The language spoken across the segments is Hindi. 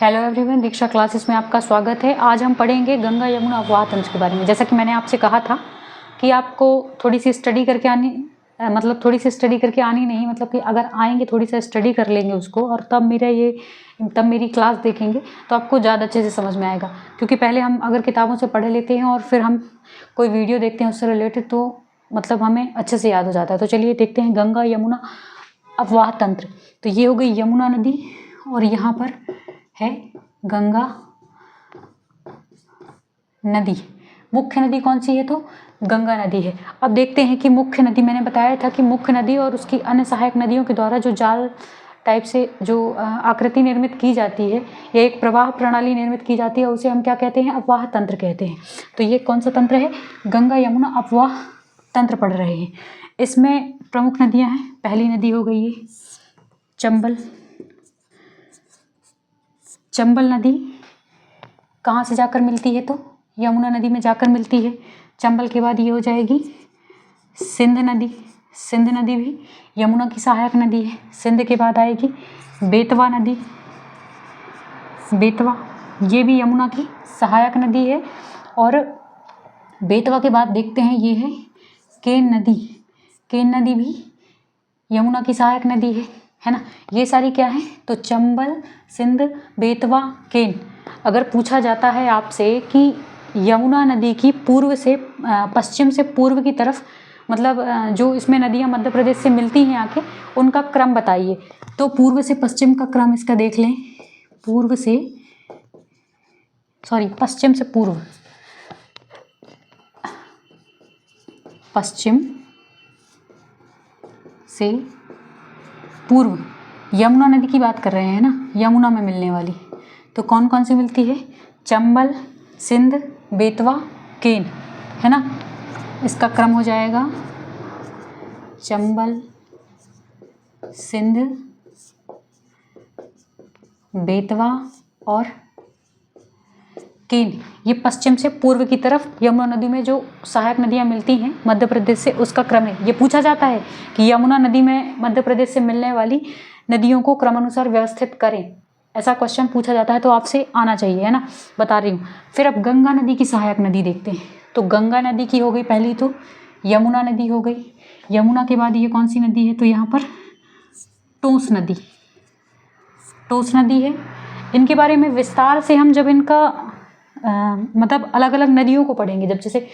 हेलो एवरीवन, दीक्षा क्लासेस में आपका स्वागत है। आज हम पढ़ेंगे गंगा यमुना अफवाह तंत्र के बारे में। जैसा कि मैंने आपसे कहा था कि आपको थोड़ी सी स्टडी करके आनी नहीं, मतलब कि अगर आएंगे थोड़ी सा स्टडी कर लेंगे उसको और तब मेरी क्लास देखेंगे तो आपको ज़्यादा अच्छे से समझ में आएगा। क्योंकि पहले हम अगर किताबों से पढ़ लेते हैं और फिर हम कोई वीडियो देखते हैं उससे रिलेटेड तो मतलब हमें अच्छे से याद हो जाता है। तो चलिए देखते हैं गंगा यमुना अफवाह तंत्र। तो ये हो गई यमुना नदी और यहाँ पर है गंगा नदी। मुख्य नदी कौन सी है? तो गंगा नदी है। अब देखते हैं कि मुख्य नदी, मैंने बताया था कि मुख्य नदी और उसकी अन्य सहायक नदियों के द्वारा जो जाल टाइप से जो आकृति निर्मित की जाती है या एक प्रवाह प्रणाली निर्मित की जाती है उसे हम क्या कहते हैं? अफवाह तंत्र कहते हैं। तो ये कौन सा तंत्र है? गंगा यमुना अफवाह तंत्र पढ़ रहे हैं। इसमें प्रमुख नदियाँ हैं। पहली नदी हो गई है चंबल नदी। कहाँ से जाकर मिलती है? तो यमुना नदी में जाकर मिलती है। चंबल के बाद ये हो जाएगी सिंध नदी। सिंध नदी भी यमुना की सहायक नदी है। सिंध के बाद आएगी बेतवा नदी। बेतवा ये भी यमुना की सहायक नदी है। और बेतवा के बाद देखते हैं ये है केन नदी। केन नदी भी यमुना की सहायक नदी है ना। ये सारी क्या है? तो चंबल, सिंध, बेतवा, केन। अगर पूछा जाता है आपसे कि यमुना नदी की पूर्व से पश्चिम से पूर्व की तरफ, मतलब जो इसमें नदियां मध्य प्रदेश से मिलती हैं आके, उनका क्रम बताइए, तो पूर्व से पश्चिम का क्रम इसका देख लें। पश्चिम से पूर्व, पश्चिम से पूर्व यमुना नदी की बात कर रहे हैं ना, यमुना में मिलने वाली। तो कौन कौन सी मिलती है? चंबल, सिंध, बेतवा, केन, है ना। इसका क्रम हो जाएगा चंबल, सिंध, बेतवा और केन। ये पश्चिम से पूर्व की तरफ यमुना नदी में जो सहायक नदियां मिलती हैं मध्य प्रदेश से, उसका क्रम है। ये पूछा जाता है कि यमुना नदी में मध्य प्रदेश से मिलने वाली नदियों को क्रमानुसार व्यवस्थित करें, ऐसा क्वेश्चन पूछा जाता है तो आपसे आना चाहिए, है ना, बता रही हूँ। फिर अब गंगा नदी की सहायक नदी देखते हैं। तो गंगा नदी की हो गई पहली, तो यमुना नदी हो गई। यमुना के बाद ये कौन सी नदी है? तो यहाँ पर टोंस नदी है। इनके बारे में विस्तार से हम जब इनका मतलब अलग अलग नदियों को पढ़ेंगे, जब जैसे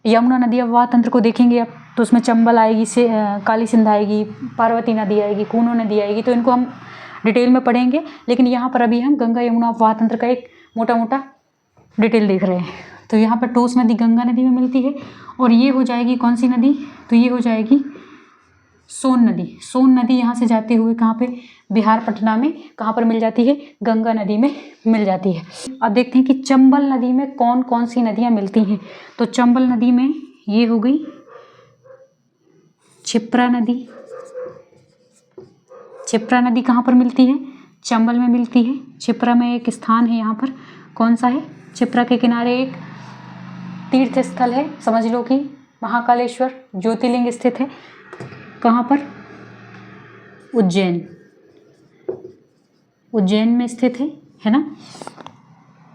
यमुना नदी अफवाह तंत्र को देखेंगे अब, तो उसमें चंबल आएगी, से काली सिंध आएगी, पार्वती नदी आएगी, कूनो नदी आएगी, तो इनको हम डिटेल में पढ़ेंगे। लेकिन यहाँ पर अभी हम गंगा यमुना अफवाह तंत्र का एक मोटा मोटा डिटेल देख रहे हैं। तो यहाँ पर टोंस नदी गंगा नदी में मिलती है। और ये हो जाएगी कौन सी नदी? तो ये हो जाएगी सोन नदी। सोन नदी यहाँ से जाते हुए कहाँ पे? बिहार, पटना में कहाँ पर मिल जाती है? गंगा नदी में मिल जाती है। अब देखते हैं कि चंबल नदी में कौन कौन सी नदियाँ मिलती हैं। तो चंबल नदी में ये हो गई क्षिप्रा नदी। क्षिप्रा नदी कहाँ पर मिलती है? चंबल में मिलती है। क्षिप्रा में एक स्थान है यहाँ पर, कौन सा है? क्षिप्रा के किनारे एक तीर्थ स्थल है, समझ लो कि महाकालेश्वर ज्योतिर्लिंग स्थित है। कहाँ पर? उज्जैन में स्थित है ना।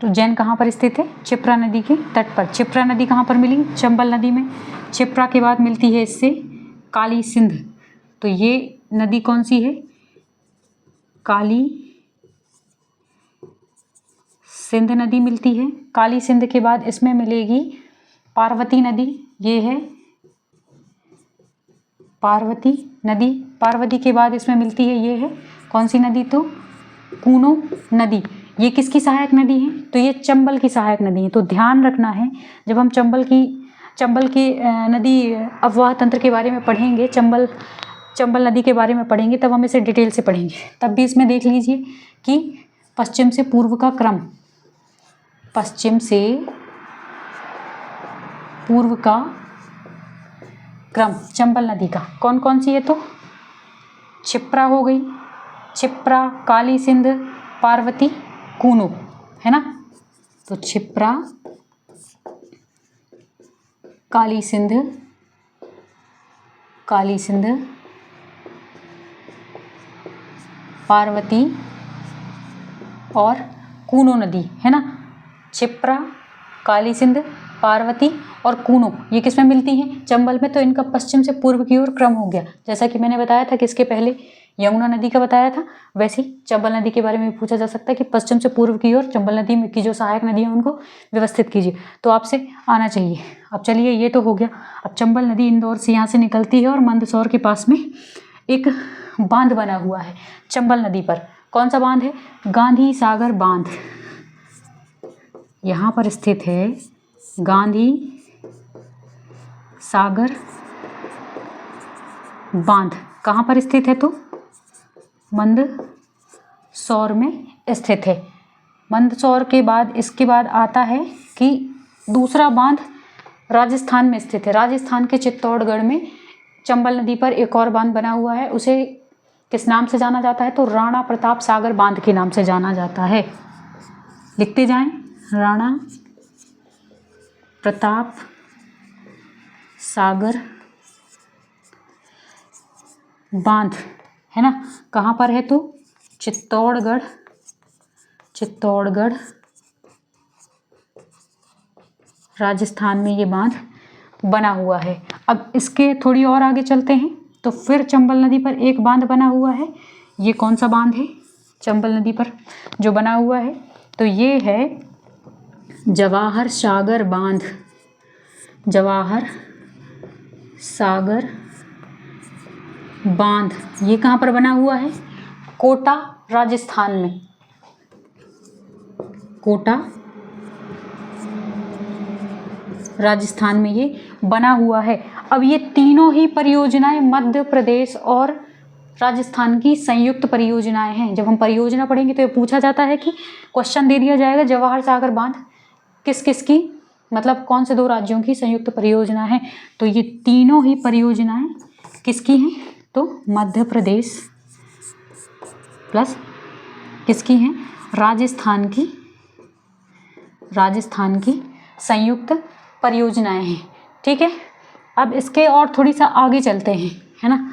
तो उज्जैन कहाँ पर स्थित है? क्षिप्रा नदी के तट पर। क्षिप्रा नदी कहाँ पर मिली? चंबल नदी में। क्षिप्रा के बाद मिलती है इससे काली सिंध। तो ये नदी कौन सी है? काली सिंध नदी मिलती है। काली सिंध के बाद इसमें मिलेगी पार्वती नदी। ये है पार्वती नदी। पार्वती के बाद इसमें मिलती है, ये है कौन सी नदी? तो कूनो नदी। ये किसकी सहायक नदी है? तो ये चंबल की सहायक नदी है। तो ध्यान रखना है, जब हम चंबल की नदी अफवाह तंत्र के बारे में पढ़ेंगे, चंबल नदी के बारे में पढ़ेंगे, तब हम इसे डिटेल से पढ़ेंगे। तब भी इसमें देख लीजिए कि पश्चिम से पूर्व का क्रम, पश्चिम से पूर्व का क्रम चंबल नदी का कौन कौन सी है? तो क्षिप्रा हो गई, क्षिप्रा, काली सिंध, पार्वती, कूनो, है ना। तो क्षिप्रा, काली सिंध, पार्वती और कूनो नदी, है ना, क्षिप्रा, काली सिंध, पार्वती और कूनो, ये किस में मिलती हैं? चंबल में। तो इनका पश्चिम से पूर्व की ओर क्रम हो गया, जैसा कि मैंने बताया था कि इसके पहले यमुना नदी का बताया था, वैसे ही चंबल नदी के बारे में पूछा जा सकता है कि पश्चिम से पूर्व की ओर चंबल नदी की जो सहायक नदी है उनको व्यवस्थित कीजिए, तो आपसे आना चाहिए। अब चलिए, ये तो हो गया। अब चंबल नदी इंदौर से यहाँ से निकलती है और मंदसौर के पास में एक बांध बना हुआ है चंबल नदी पर। कौन सा बांध है? गांधी सागर बांध, यहाँ पर स्थित है गांधी सागर बांध। कहाँ पर स्थित है? तो मंदसौर में स्थित है। मंदसौर के बाद इसके बाद आता है कि दूसरा बांध राजस्थान में स्थित है। राजस्थान के चित्तौड़गढ़ में चंबल नदी पर एक और बांध बना हुआ है, उसे किस नाम से जाना जाता है? तो राणा प्रताप सागर बांध के नाम से जाना जाता है। लिखते जाएं, राणा प्रताप सागर बांध, है ना। कहाँ पर है? तो चित्तौड़गढ़ राजस्थान में ये बांध बना हुआ है। अब इसके थोड़ी और आगे चलते हैं तो फिर चंबल नदी पर एक बांध बना हुआ है। ये कौन सा बांध है चंबल नदी पर जो बना हुआ है? तो ये है जवाहर सागर बांध। जवाहर सागर बांध ये कहाँ पर बना हुआ है? कोटा राजस्थान में। कोटा राजस्थान में ये बना हुआ है। अब ये तीनों ही परियोजनाएं मध्य प्रदेश और राजस्थान की संयुक्त परियोजनाएं हैं। जब हम परियोजना पढ़ेंगे तो ये पूछा जाता है कि क्वेश्चन दे दिया जाएगा जवाहर सागर बांध किस किस की, मतलब कौन से दो राज्यों की संयुक्त परियोजना है। तो ये तीनों ही परियोजनाएं किसकी हैं? तो मध्य प्रदेश प्लस किसकी हैं? राजस्थान की संयुक्त परियोजनाएं हैं। ठीक है, अब इसके और थोड़ी सा आगे चलते हैं, है ना।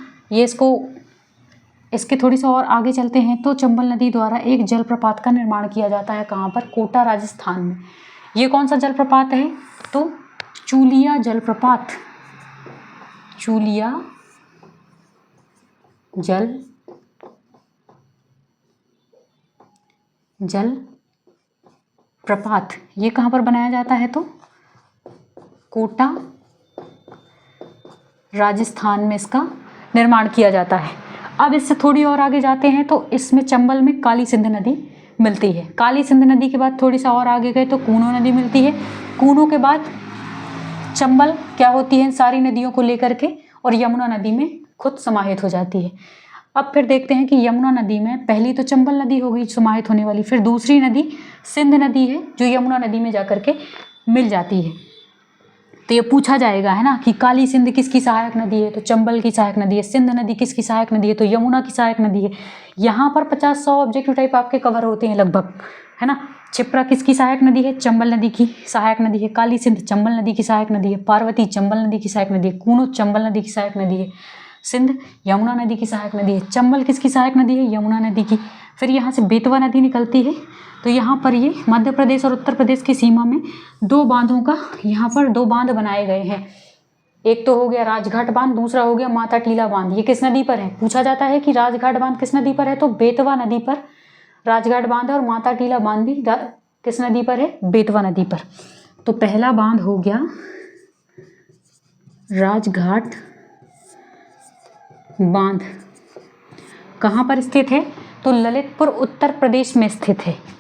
इसके थोड़ी सा और आगे चलते हैं तो चंबल नदी द्वारा एक जलप्रपात का निर्माण किया जाता है। कहाँ पर? कोटा राजस्थान में। ये कौन सा जलप्रपात है? तो चूलिया जलप्रपात। चूलिया जलप्रपात ये कहाँ पर बनाया जाता है? तो कोटा राजस्थान में इसका निर्माण किया जाता है। अब इससे थोड़ी और आगे जाते हैं तो इसमें चंबल में काली सिंध नदी मिलती है। काली सिंध नदी के बाद थोड़ी सा और आगे गए तो कूनो नदी मिलती है। कूनो के बाद चंबल क्या होती है? सारी नदियों को लेकर के और यमुना नदी में खुद समाहित हो जाती है। अब फिर देखते हैं कि यमुना नदी में पहली तो चंबल नदी हो गई समाहित होने वाली, फिर दूसरी नदी सिंध नदी है जो यमुना नदी में जाकर के मिल जाती है। तो ये पूछा जाएगा, है ना, कि काली सिंध किसकी सहायक नदी है? तो चंबल की सहायक नदी है। सिंध नदी किसकी सहायक नदी है? तो यमुना की सहायक नदी है। यहाँ पर 50-100 ऑब्जेक्टिव टाइप आपके कवर होते हैं लगभग, है ना। क्षिप्रा किसकी सहायक नदी है? चंबल नदी की सहायक नदी है। काली सिंध चंबल नदी की सहायक नदी है। पार्वती चंबल नदी की सहायक नदी है। कूनो चंबल नदी की सहायक नदी है। सिंध यमुना नदी की सहायक नदी है। चंबल किसकी सहायक नदी है? यमुना नदी की। फिर यहाँ से बेतवा नदी निकलती है। तो यहाँ पर ये मध्य प्रदेश और उत्तर प्रदेश की सीमा में दो बांधों का यहाँ पर दो बांध बनाए गए हैं। एक तो हो गया राजघाट बांध, दूसरा हो गया माता टीला बांध। ये किस नदी पर है? पूछा जाता है कि राजघाट बांध किस नदी पर है? तो बेतवा नदी पर राजघाट बांध है और माता टीला बांध भी किस नदी पर है? बेतवा नदी पर। तो पहला बांध हो गया राजघाट बांध। कहाँ पर स्थित है? तो ललितपुर उत्तर प्रदेश में स्थित है।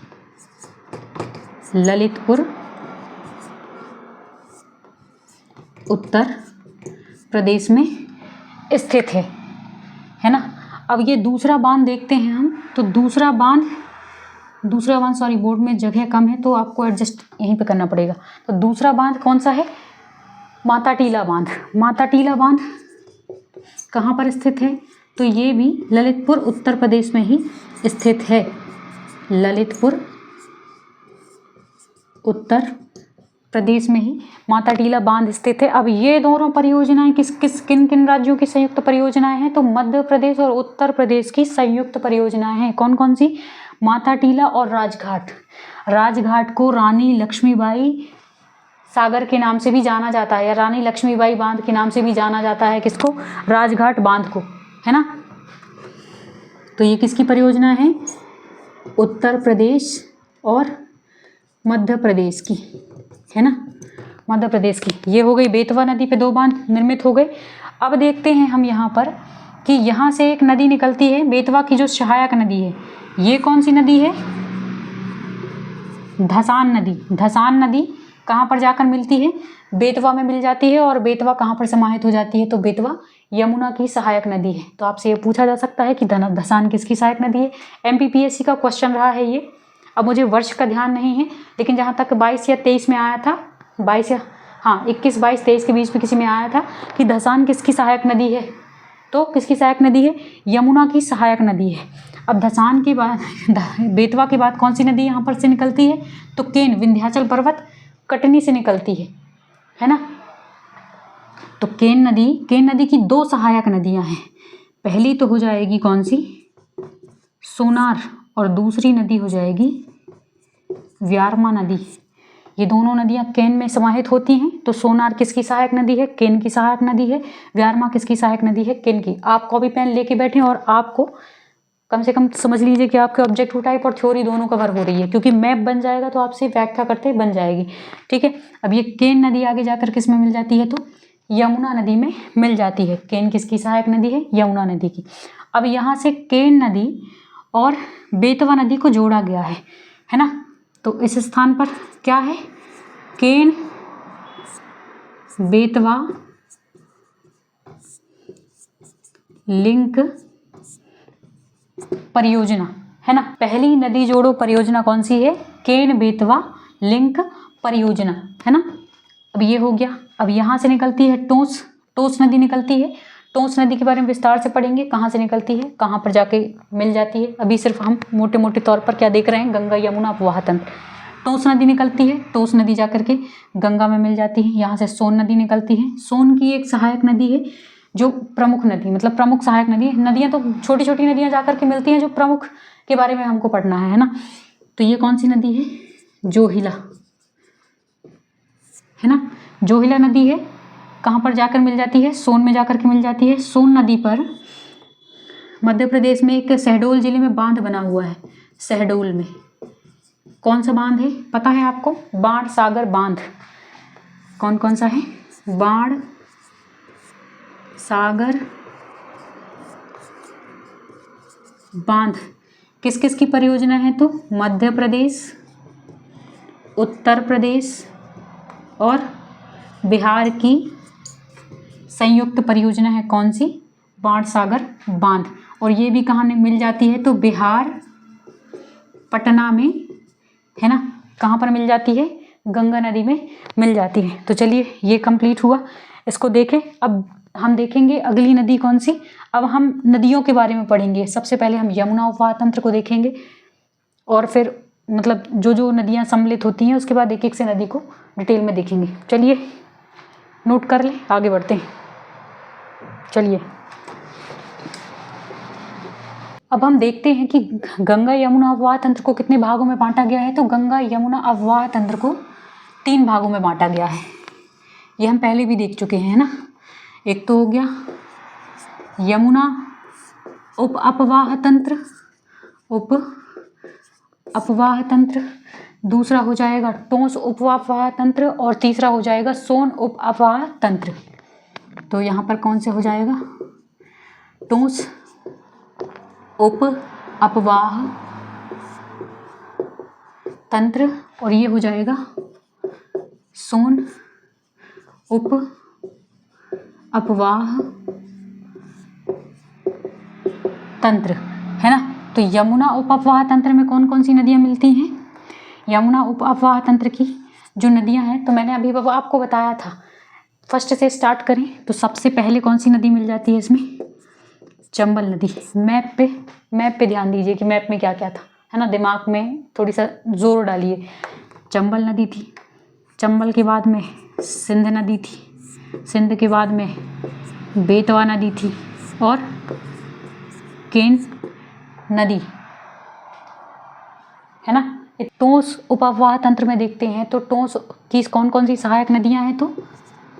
ललितपुर उत्तर प्रदेश में स्थित है ना। अब ये दूसरा बांध देखते हैं हम। तो दूसरा बांध सॉरी, बोर्ड में जगह कम है तो आपको एडजस्ट यहीं पे करना पड़ेगा। तो दूसरा बांध कौन सा है? माता टीला बांध। माता टीला बांध कहाँ पर स्थित है? तो ये भी ललितपुर उत्तर प्रदेश में ही स्थित है। ललितपुर उत्तर प्रदेश में ही माता टीला बांध स्थित है। अब ये दोनों परियोजनाएं किन किन राज्यों की संयुक्त परियोजनाएं हैं? तो मध्य प्रदेश और उत्तर प्रदेश की संयुक्त परियोजनाएं हैं। कौन कौन सी? माथा टीला और राजघाट। राजघाट को रानी लक्ष्मीबाई सागर के नाम से भी जाना जाता है, या रानी लक्ष्मीबाई बांध के नाम से भी जाना जाता है। किसको? राजघाट बांध को, है ना। तो ये किसकी परियोजना है? उत्तर प्रदेश और मध्य प्रदेश की, है ना, मध्य प्रदेश की। ये हो गई बेतवा नदी पे 2 बांध निर्मित हो गए। अब देखते हैं हम यहाँ पर कि यहाँ से एक नदी निकलती है बेतवा की, जो सहायक नदी है। ये कौन सी नदी है? धसान नदी। धसान नदी कहाँ पर जाकर मिलती है? बेतवा में मिल जाती है। और बेतवा कहाँ पर समाहित हो जाती है? तो बेतवा यमुना की सहायक नदी है। तो आपसे ये पूछा जा सकता है कि धसान किसकी सहायक नदी है। MPPSC का क्वेश्चन रहा है ये। अब मुझे वर्ष का ध्यान नहीं है, लेकिन जहाँ तक 22 या 23 में आया था, 22 या 21, 22, 23 के बीच में किसी में आया था कि धसान किसकी सहायक नदी है। तो किसकी सहायक नदी है? यमुना की सहायक नदी है। अब धसान के बाद बेतवा के बाद कौन सी नदी यहाँ पर से निकलती है? तो केन, विंध्याचल पर्वत कटनी से निकलती है ना। तो केन नदी की 2 सहायक नदियाँ हैं। पहली तो हो जाएगी कौन सी? सोनार, और दूसरी नदी हो जाएगी व्यारमा नदी। ये दोनों नदियाँ केन में समाहित होती हैं। तो सोनार किसकी सहायक नदी है? केन की सहायक नदी है। व्यारमा किसकी सहायक नदी है? केन की। आप कॉपी पेन लेके बैठे और आपको कम से कम समझ लीजिए कि आपके ऑब्जेक्टिव टाइप और थ्योरी दोनों कवर हो रही है, क्योंकि मैप बन जाएगा तो आपसे व्याख्या करते बन जाएगी। ठीक है। अब ये केन नदी आगे जाकर किस में मिल जाती है? तो यमुना नदी में मिल जाती है। केन किसकी सहायक नदी है? यमुना नदी की। अब यहाँ से केन नदी और बेतवा नदी को जोड़ा गया है ना। तो इस स्थान पर क्या है? केन बेतवा लिंक परियोजना, है ना। पहली नदी जोड़ो परियोजना कौन सी है? केन बेतवा लिंक परियोजना, है ना। अब ये हो गया। अब यहाँ से निकलती है टोंस नदी निकलती है। टोंस नदी के बारे में विस्तार से पढ़ेंगे, कहाँ से निकलती है, कहाँ पर जाके मिल जाती है। अभी सिर्फ हम मोटे मोटे तौर पर क्या देख रहे हैं? गंगा यमुना अपवाह तंत्र। टोंस नदी निकलती है, टोंस नदी जाकर के गंगा में मिल जाती है। यहाँ से सोन नदी निकलती है। सोन की एक सहायक नदी है, जो प्रमुख नदी, मतलब प्रमुख सहायक नदी है। नदियाँ तो छोटी छोटी नदियाँ जाकर के मिलती हैं, जो प्रमुख के बारे में हमको पढ़ना है ना। तो ये कौन सी नदी है? जोहिला, है ना। जोहिला नदी है, कहाँ पर जाकर मिल जाती है? सोन में जाकर के मिल जाती है। सोन नदी पर मध्य प्रदेश में एक शहडोल जिले में बांध बना हुआ है। शहडोल में कौन सा बांध है पता है आपको? बाण सागर बांध। कौन कौन सा है? बाण सागर बांध। किस किस की परियोजना है? तो मध्य प्रदेश, उत्तर प्रदेश और बिहार की संयुक्त परियोजना है। कौन सी? बाण सागर बांध। और ये भी कहाँ मिल जाती है? तो बिहार, पटना में, है ना। कहाँ पर मिल जाती है? गंगा नदी में मिल जाती है। तो चलिए ये कंप्लीट हुआ, इसको देखें। अब हम देखेंगे अगली नदी कौन सी। अब हम नदियों के बारे में पढ़ेंगे। सबसे पहले हम यमुना उपवाह तंत्र को देखेंगे, और फिर मतलब जो जो नदियाँ सम्मिलित होती हैं उसके बाद एक एक से नदी को डिटेल में देखेंगे। चलिए नोट कर लें, आगे बढ़ते हैं। चलिए अब हम देखते हैं कि गंगा यमुना अपवाह तंत्र को कितने भागों में बांटा गया है। तो गंगा यमुना अपवाह तंत्र को 3 भागों में बांटा गया है। ये हम पहले भी देख चुके हैं ना। एक तो हो गया यमुना उप अपवाह तंत्र, दूसरा हो जाएगा टोंस उप अपवाह तंत्र, और तीसरा हो जाएगा सोन उप अपवाह तंत्र। तो यहाँ पर कौन से हो जाएगा? टोंस उप अपवाह तंत्र, और ये हो जाएगा सोन उप अपवाह तंत्र, है ना। तो यमुना उप अपवाह तंत्र में कौन कौन सी नदियाँ मिलती हैं? यमुना उप अपवाह तंत्र की जो नदियाँ हैं, तो मैंने अभी आपको बताया था। फर्स्ट से स्टार्ट करें तो सबसे पहले कौन सी नदी मिल जाती है इसमें? चंबल नदी। मैप पे ध्यान दीजिए कि मैप में क्या क्या था, है ना। दिमाग में थोड़ी सा जोर डालिए। चंबल नदी थी, चंबल के बाद में सिंध नदी थी, सिंध के बाद में बेतवा नदी थी, और केन नदी, है ना। टोंस उपअफवाह तंत्र में देखते हैं तो टोंस की कौन कौन सी सहायक नदियां हैं, तो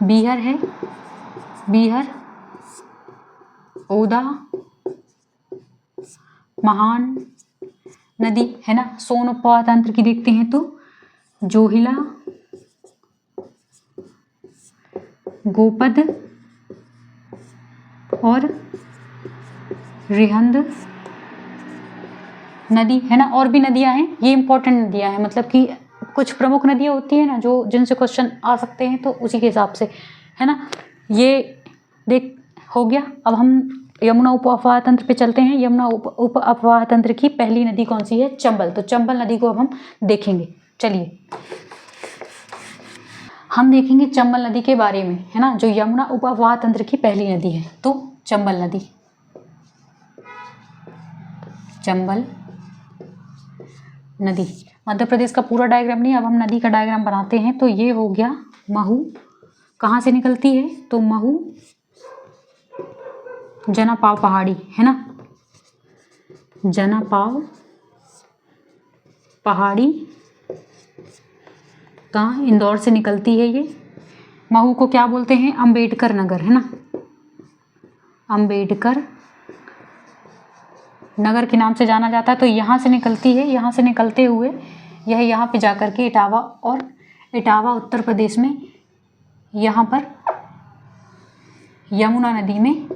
बीहर है, बीहर, ओदा, महान नदी, है ना। सोन उपअफवाह तंत्र की देखते हैं तो जोहिला, गोपद और रिहंद नदी, है ना। और भी नदियां हैं, ये इंपॉर्टेंट नदियां हैं, मतलब कि कुछ प्रमुख नदियां होती है ना जो जिनसे क्वेश्चन आ सकते हैं, तो उसी के हिसाब से, है ना। ये देख हो गया। अब हम यमुना उप अफवाह तंत्र पे चलते हैं। यमुना उप अफवाह तंत्र की पहली नदी कौन सी है, चंबल। तो चंबल नदी को अब हम देखेंगे। चलिए हम देखेंगे चंबल नदी के बारे में, है ना, जो यमुना उप अफवाह तंत्र की पहली नदी है। तो चंबल नदी, चंबल नदी मध्य प्रदेश का पूरा डायग्राम नहीं, अब हम नदी का डायग्राम बनाते हैं। तो ये हो गया महू, कहाँ से निकलती है, तो महू जनापाव पहाड़ी, है ना, जनापाव पहाड़ी कहाँ, इंदौर से निकलती है ये। महू को क्या बोलते हैं, अंबेडकर नगर, है ना, अंबेडकर नगर के नाम से जाना जाता है। तो यहाँ से निकलती है, यहाँ से निकलते हुए यह यहाँ पे जाकर के इटावा, और इटावा उत्तर प्रदेश में यहाँ पर यमुना नदी में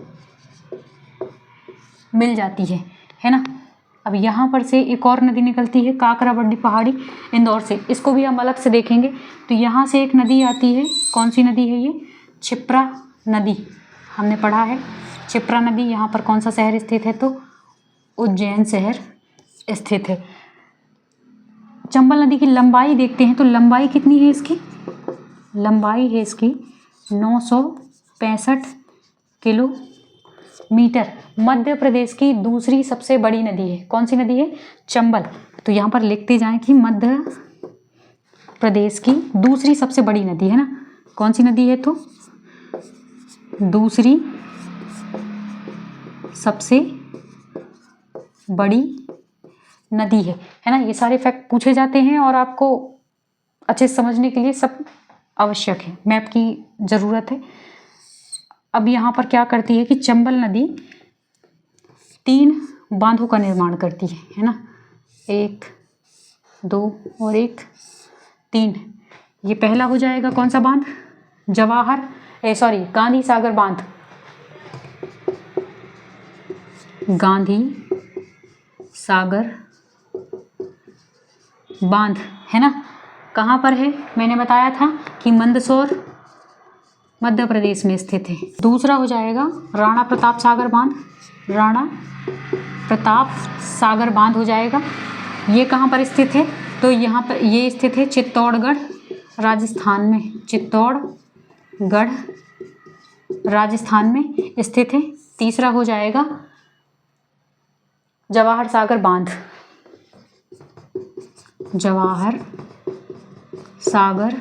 मिल जाती है ना। अब यहाँ पर से एक और नदी निकलती है, काकराबड्डी पहाड़ी, इंदौर से। इसको भी हम अलग से देखेंगे। तो यहाँ से एक नदी आती है, कौन सी नदी है ये, क्षिप्रा नदी, हमने पढ़ा है। क्षिप्रा नदी यहाँ पर कौन सा शहर स्थित है, तो उज्जैन शहर स्थित है। चंबल नदी की लंबाई देखते हैं, तो लंबाई कितनी है इसकी, लंबाई है इसकी 965 किलोमीटर। मध्य प्रदेश की दूसरी सबसे बड़ी नदी है, कौन सी नदी है, चंबल। तो यहाँ पर लिखते जाएं कि मध्य प्रदेश की दूसरी सबसे बड़ी नदी, है ना, कौन सी नदी है, तो दूसरी सबसे बड़ी नदी है ना। ये सारे फैक्ट पूछे जाते हैं और आपको अच्छे से समझने के लिए सब आवश्यक है, मैप की ज़रूरत है। अब यहाँ पर क्या करती है कि चंबल नदी 3 बांधों का निर्माण करती है ना, 1, 2 और 1, 3। ये पहला हो जाएगा कौन सा बांध, गांधी सागर बांध, गांधी सागर बांध, है ना। कहाँ पर है, मैंने बताया था कि मंदसौर मध्य प्रदेश में स्थित है। दूसरा हो जाएगा राणा प्रताप सागर बांध, राणा प्रताप सागर बांध हो जाएगा। ये कहाँ पर स्थित है, तो यहाँ पर ये स्थित है चित्तौड़गढ़ राजस्थान में, चित्तौड़गढ़ राजस्थान में स्थित है। तीसरा हो जाएगा जवाहर सागर बांध, जवाहर सागर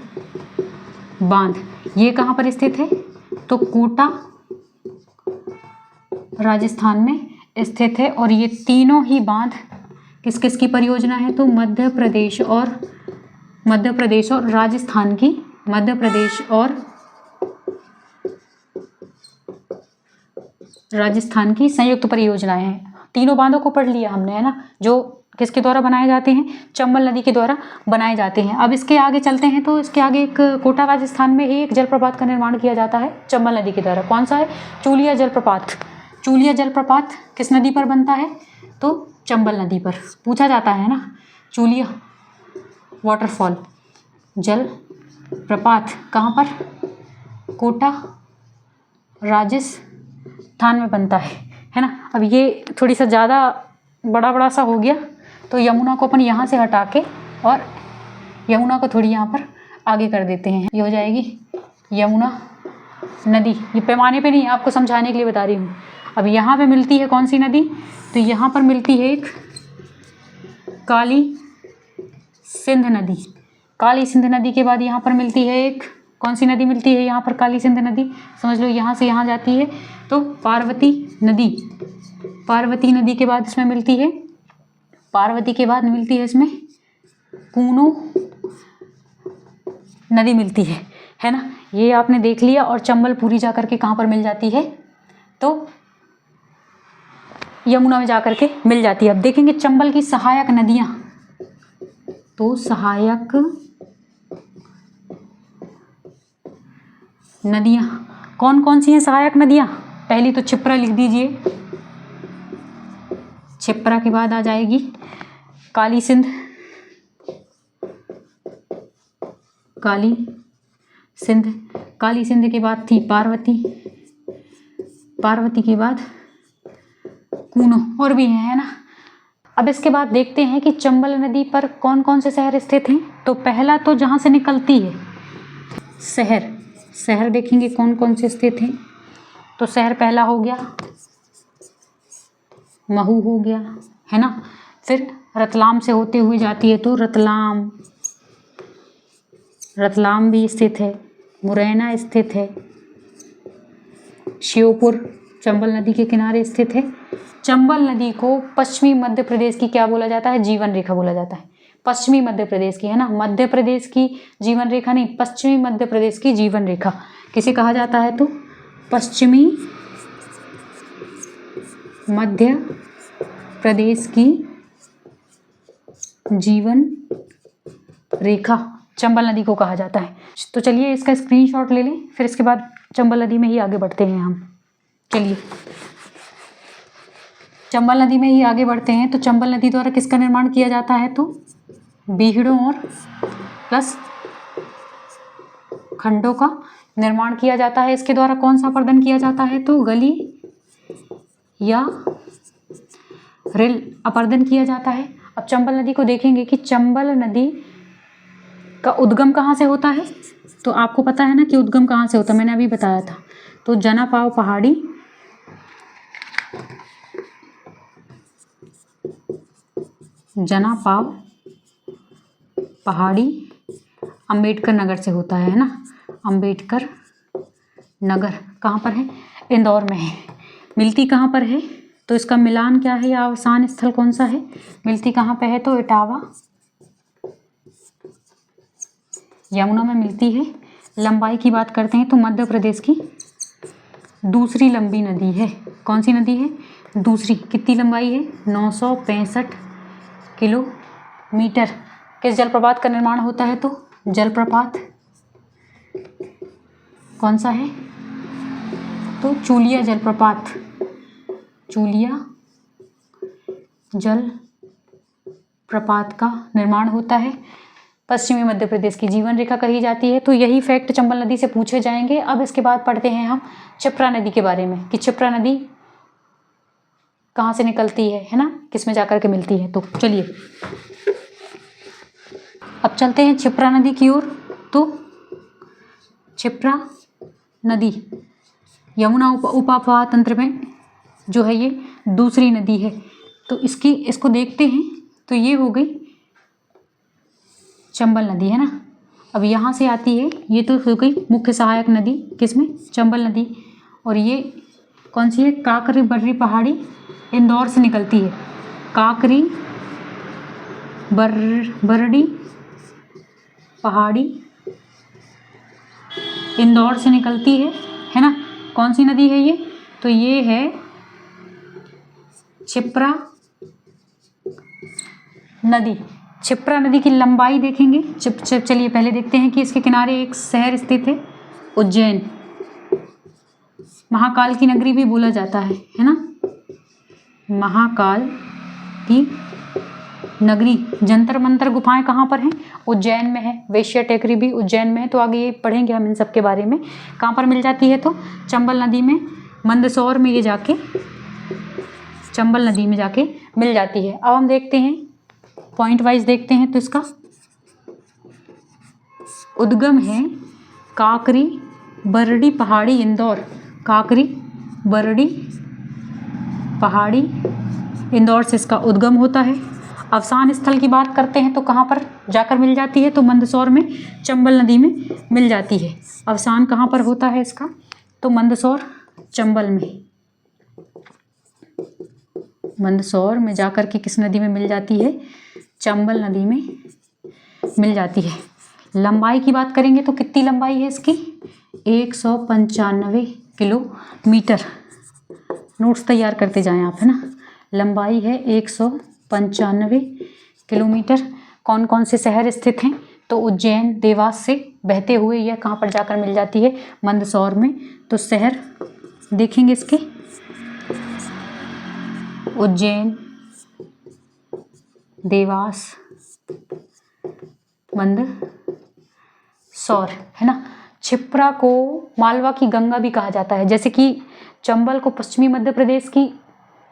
बांध, ये कहाँ पर स्थित है, तो कोटा राजस्थान में स्थित है। और ये तीनों ही बांध किस किस की परियोजना है, तो मध्य प्रदेश और राजस्थान की, मध्य प्रदेश और राजस्थान की संयुक्त परियोजनाएं हैं। तीनों बांधों को पढ़ लिया हमने, है ना, जो किसके द्वारा बनाए जाते हैं, चंबल नदी के द्वारा बनाए जाते हैं। अब इसके आगे चलते हैं, तो इसके आगे एक कोटा राजस्थान में ही एक जलप्रपात का निर्माण किया जाता है चंबल नदी के द्वारा। कौन सा है, चूलिया जलप्रपात। चूलिया जलप्रपात किस नदी पर बनता है, तो चंबल नदी पर। पूछा जाता है ना, चूलिया वाटरफॉल जलप्रपात कहाँ पर, कोटा राजस्थान में बनता है ना। अब ये थोड़ी सा ज़्यादा बड़ा सा हो गया, तो यमुना को अपन यहाँ से हटा के और यमुना को थोड़ी यहाँ पर आगे कर देते हैं। ये हो जाएगी यमुना नदी। ये पैमाने पे नहीं, आपको समझाने के लिए बता रही हूँ। अब यहाँ पे मिलती है कौन सी नदी, तो यहाँ पर मिलती है एक काली सिंध नदी। काली सिंध नदी के बाद यहाँ पर मिलती है एक कौन सी नदी मिलती है, यहाँ पर काली सिंध नदी, समझ लो यहाँ से यहाँ जाती है, तो पार्वती नदी। पार्वती नदी के बाद इसमें मिलती है, पार्वती के बाद मिलती है इसमें कूनो नदी मिलती है ना, ये आपने देख लिया। और चंबल पूरी जा करके कहाँ पर मिल जाती है, तो यमुना में जा करके मिल जाती है। अब देखेंगे चंबल की सहायक नदियाँ, तो सहायक नदियाँ कौन कौन सी हैं सहायक नदियाँ? पहली तो क्षिप्रा लिख दीजिए, क्षिप्रा के बाद आ जाएगी काली सिंध, काली सिंध, काली सिंध के बाद थी पार्वती, पार्वती के बाद कूनो, और भी है ना। अब इसके बाद देखते हैं कि चंबल नदी पर कौन कौन से शहर स्थित हैं। तो पहला तो जहाँ से निकलती है शहर, शहर देखेंगे कौन कौन से स्थित हैं। तो शहर पहला हो गया महू हो गया, है ना। फिर रतलाम से होते हुए जाती है तो रतलाम, रतलाम भी स्थित है, मुरैना स्थित है, श्योपुर चंबल नदी के किनारे स्थित है। चंबल नदी को पश्चिमी मध्य प्रदेश की क्या बोला जाता है? जीवन रेखा बोला जाता है। पश्चिमी मध्य प्रदेश की, है ना, मध्य प्रदेश की जीवन रेखा नहीं, पश्चिमी मध्य प्रदेश की जीवन रेखा किसे कहा जाता है? तो पश्चिमी मध्य प्रदेश की जीवन रेखा चंबल नदी को कहा जाता है। तो चलिए इसका स्क्रीनशॉट ले लें, फिर इसके बाद चंबल नदी में ही आगे बढ़ते हैं हम। चलिए चंबल नदी में ही आगे बढ़ते हैं। तो चंबल नदी द्वारा किसका निर्माण किया जाता है? तो बीहड़ों और प्लस खंडों का निर्माण किया जाता है। इसके द्वारा कौन सा अपर्दन किया जाता है? तो गली या रेल अपर्दन किया जाता है। अब चंबल नदी को देखेंगे कि चंबल नदी का उद्गम कहाँ से होता है। तो आपको पता है ना कि उद्गम कहाँ से होता है, मैंने अभी बताया था। तो जनापाव पहाड़ी, जनापाव पहाड़ी अंबेडकर नगर से होता है ना। अंबेडकर नगर कहाँ पर है? इंदौर में है। मिलती कहाँ पर है? तो इसका मिलान क्या है या अवसान स्थल कौन सा है? मिलती कहाँ पे है? तो इटावा यमुना में मिलती है। लंबाई की बात करते हैं तो मध्य प्रदेश की दूसरी लंबी नदी है। कौन सी नदी है? दूसरी। कितनी लंबाई है? 965 किलोमीटर। किस जलप्रपात का निर्माण होता है? तो जलप्रपात कौन सा है? तो चूलिया जलप्रपात, चूलिया जल प्रपात का निर्माण होता है। पश्चिमी मध्य प्रदेश की जीवन रेखा कही जाती है। तो यही फैक्ट चंबल नदी से पूछे जाएंगे। अब इसके बाद पढ़ते हैं हम क्षिप्रा नदी के बारे में कि क्षिप्रा नदी कहाँ से निकलती है ना, किस में जाकर के मिलती है। तो चलिए अब चलते हैं क्षिप्रा नदी की ओर। तो क्षिप्रा नदी यमुना उपाप्रवाह तंत्र में जो है ये दूसरी नदी है। तो इसको देखते हैं। तो ये हो गई चंबल नदी, है ना। अब यहाँ से आती है, ये तो हो गई मुख्य सहायक नदी किसमें? चंबल नदी। और ये कौन सी है? काकरी बर्री पहाड़ी इंदौर से निकलती है। काकरी बर्री पहाड़ी इंदौर से निकलती है ना। कौन सी नदी है ये? तो ये है क्षिप्रा नदी। क्षिप्रा नदी की लंबाई देखेंगे। चलिए पहले देखते हैं कि इसके किनारे एक शहर स्थित है, उज्जैन। महाकाल की नगरी भी बोला जाता है ना। महाकाल की नगरी। जंतर मंतर गुफाएं कहाँ पर हैं? उज्जैन में है। वेश्या टेकरी भी उज्जैन में है। तो आगे ये पढ़ेंगे हम इन सब के बारे में। कहाँ पर मिल जाती है? तो चंबल नदी में, मंदसौर में ये जाके चंबल नदी में जाके मिल जाती है। अब हम देखते हैं पॉइंट वाइज देखते हैं। तो इसका उद्गम है काकरी बरड़ी पहाड़ी इंदौर। काकरी बरड़ी पहाड़ी इंदौर से इसका उद्गम होता है। अवसान स्थल की बात करते हैं तो कहाँ पर जाकर मिल जाती है? तो मंदसौर में चंबल नदी में मिल जाती है। अवसान कहाँ पर होता है इसका? तो मंदसौर चंबल में। मंदसौर में जाकर के किस नदी में मिल जाती है? चंबल नदी में मिल जाती है। लंबाई की बात करेंगे तो कितनी लंबाई है इसकी, 195 किलोमीटर। नोट्स तैयार करते जाएं आप, है ना। लंबाई है 195 किलोमीटर। कौन कौन से शहर स्थित हैं, तो उज्जैन, देवास से बहते हुए यह कहाँ पर जाकर मिल जाती है, मंदसौर में। तो शहर देखेंगे इसके, उज्जैन, देवास, मंदसौर, है ना। क्षिप्रा को मालवा की गंगा भी कहा जाता है, जैसे कि चंबल को पश्चिमी मध्य प्रदेश की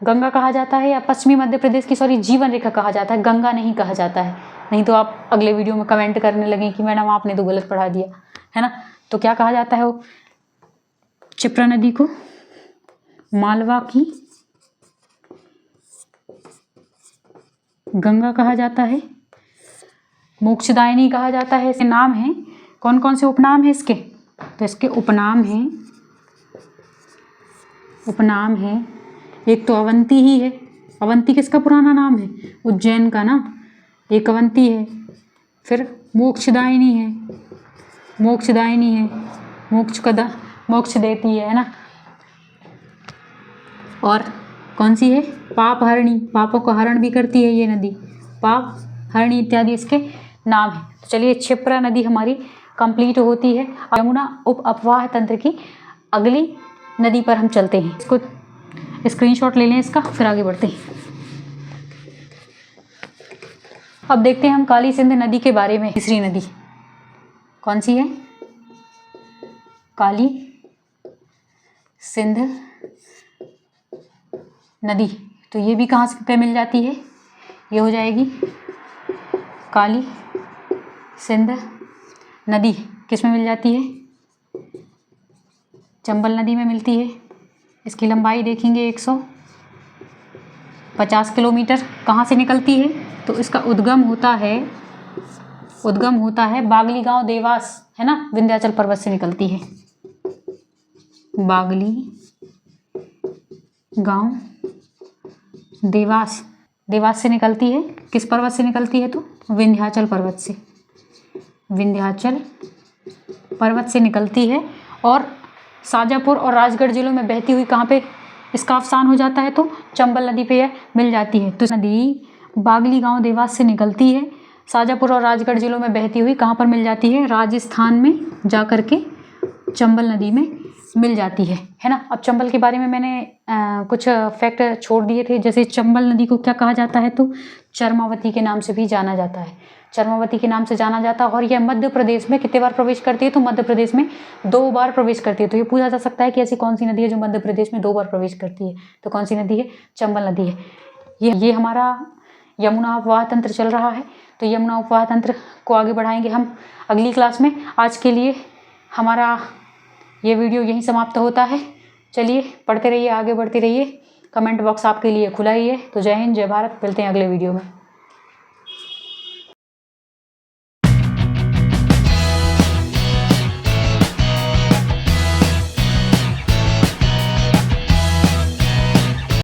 गंगा कहा जाता है, या पश्चिमी मध्य प्रदेश की जीवन रेखा कहा जाता है, गंगा नहीं कहा जाता है। नहीं तो आप अगले वीडियो में कमेंट करने लगे कि मैडम आपने तो गलत पढ़ा दिया, है ना। तो क्या कहा जाता है, वो क्षिप्रा नदी को मालवा की गंगा कहा जाता है, मोक्षदायिनी कहा जाता है। इसके नाम हैं, कौन कौन से उपनाम हैं इसके, तो इसके उपनाम हैं, एक तो अवंती ही है। अवंती किसका पुराना नाम है, उज्जैन का ना, एक अवंती है। फिर मोक्षदायिनी है, मोक्ष देती है ना। और कौन सी है, पाप हरणी, पापों को हरण भी करती है ये नदी, पाप हरणी इत्यादि इसके नाम है। तो चलिए, क्षिप्रा नदी हमारी कंप्लीट होती है। यमुना उप अपवाह तंत्र की अगली नदी पर हम चलते हैं। इसको स्क्रीनशॉट ले लें इसका, फिर आगे बढ़ते हैं। अब देखते हैं हम काली सिंध नदी के बारे में। तीसरी नदी कौन सी है, काली सिंध नदी। तो ये भी कहाँ पे मिल जाती है, ये हो जाएगी काली सिंध नदी। किस में मिल जाती है, चंबल नदी में मिलती है। इसकी लंबाई देखेंगे 150 किलोमीटर। कहाँ से निकलती है, तो इसका उद्गम होता है बागली गांव, देवास, है ना, विंध्याचल पर्वत से निकलती है। बागली गांव देवास से निकलती है। किस पर्वत से निकलती है, तो विंध्याचल पर्वत से निकलती है। और शाजापुर और राजगढ़ जिलों में बहती हुई कहाँ पे इसका अवसान हो जाता है, तो चंबल नदी पे यह मिल जाती है। तो नदी बागली गांव देवास से निकलती है, शाजापुर और राजगढ़ जिलों में बहती हुई कहाँ पर मिल जाती है, राजस्थान में जा कर के चंबल नदी में मिल जाती है ना। अब चंबल के बारे में मैंने कुछ फैक्ट छोड़ दिए थे, जैसे चंबल नदी को क्या कहा जाता है, तो चरमावती के नाम से भी जाना जाता है। चरमावती के नाम से जाना जाता है। और यह मध्य प्रदेश में कितने बार प्रवेश करती है, तो मध्य प्रदेश में 2 बार प्रवेश करती है। तो ये पूछा जा सकता है कि ऐसी कौन सी नदी है जो मध्य प्रदेश में 2 बार प्रवेश करती है, तो कौन सी नदी है, चंबल नदी है। ये हमारा यमुना उपवाह तंत्र चल रहा है। तो यमुना उपवाह तंत्र को आगे बढ़ाएंगे हम अगली क्लास में। आज के लिए हमारा ये वीडियो यहीं समाप्त होता है। चलिए, पढ़ते रहिए, आगे बढ़ते रहिए। कमेंट बॉक्स आपके लिए खुला ही है। तो जय हिंद, जय भारत, मिलते हैं अगले वीडियो में।